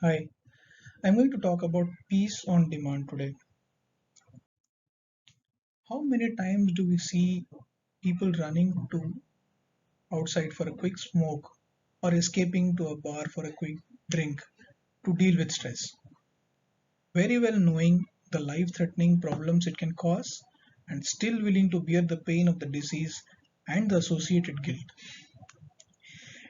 Hi, I'm going to talk about peace on demand today. How many times do we see people running to outside for a quick smoke or escaping to a bar for a quick drink to deal with stress, very well knowing the life-threatening problems it can cause and still willing to bear the pain of the disease and the associated guilt?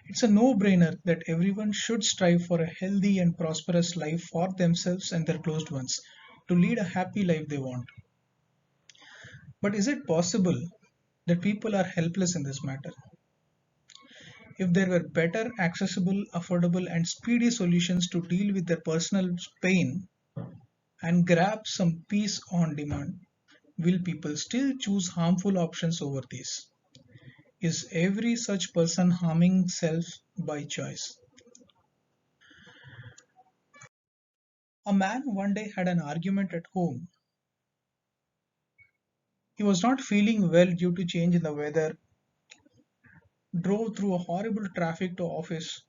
It's a no-brainer that everyone should strive for a healthy and prosperous life for themselves and their closed ones to lead a happy life they want. But is it possible that people are helpless in this matter? If there were better, accessible, affordable, and speedy solutions to deal with their personal pain and grab some peace on demand, will people still choose harmful options over these? Is every such person harming self by choice? A man one day had an argument at home. He was not feeling well due to change in the weather, drove through a horrible traffic to office,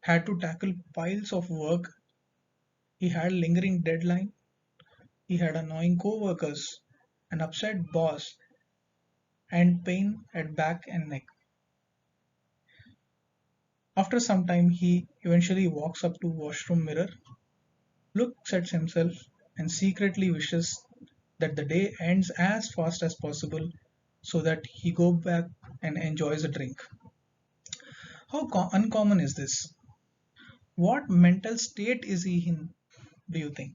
had to tackle piles of work. He had lingering deadline, he had annoying co-workers, an upset boss, and pain at back and neck. After some time he eventually walks up to washroom mirror, looks at himself and secretly wishes that the day ends as fast as possible so that he go back and enjoys a drink. How uncommon is this? What mental state is he in, do you think?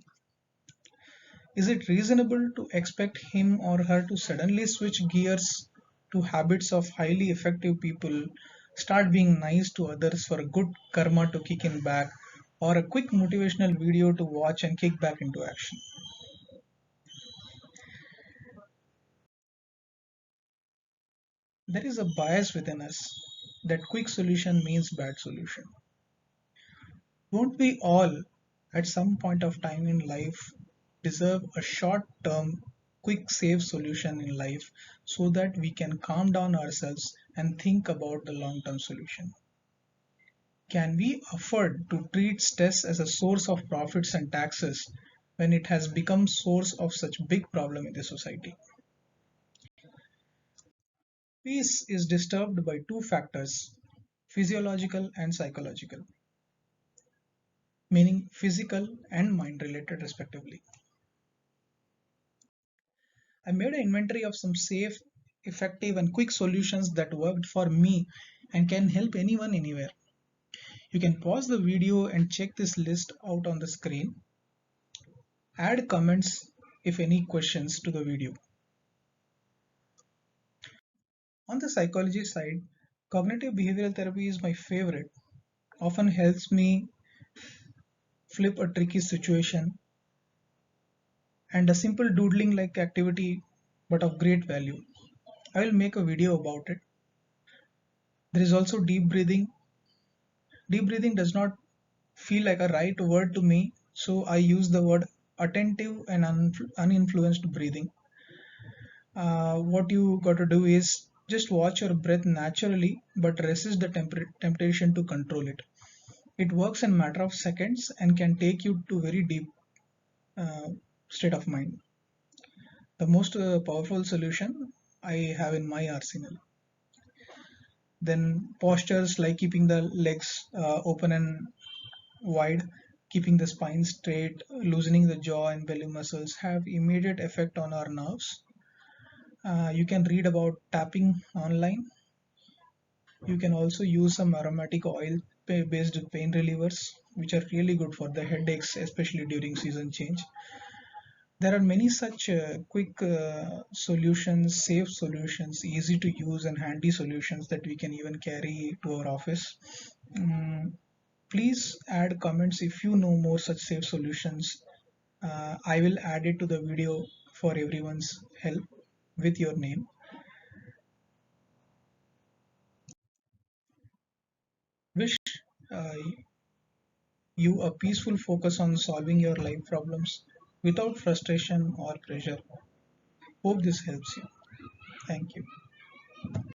Is it reasonable to expect him or her to suddenly switch gears to habits of highly effective people, start being nice to others for a good karma to kick in back, or a quick motivational video to watch and kick back into action? There is a bias within us that quick solution means bad solution. Don't we all, at some point of time in life, deserve a short term, quick, safe solution in life so that we can calm down ourselves and think about the long term solution? Can we afford to treat stress as a source of profits and taxes when it has become source of such big problem in the society? Peace is disturbed by two factors, physiological and psychological, meaning physical and mind related respectively. I made an inventory of some safe, effective, and quick solutions that worked for me and can help anyone anywhere. You can pause the video and check this list out on the screen. Add comments if any questions to the video. On the psychology side, cognitive behavioral therapy is my favorite. Often helps me flip a tricky situation and a simple doodling like activity but of great value. I will make a video about it. There is also deep breathing. Deep breathing does not feel like a right word to me, so I use the word attentive and uninfluenced breathing. What you got to do is just watch your breath naturally, but resist the temptation to control it. It works in matter of seconds and can take you to very deep uh, state of mind. The most powerful solution I have in my arsenal. Then postures like keeping the legs open and wide, keeping the spine straight, loosening the jaw and belly muscles have immediate effect on our nerves. You can read about tapping online. You can also use some aromatic oil based pain relievers, which are really good for the headaches, especially during season change. There are many such quick solutions, safe solutions, easy to use and handy solutions that we can even carry to our office. Mm, Please add comments if you know more such safe solutions. I will add it to the video for everyone's help with your name. Wish uh, you a peaceful focus on solving your life problems without frustration or pressure. Hope this helps you. Thank you.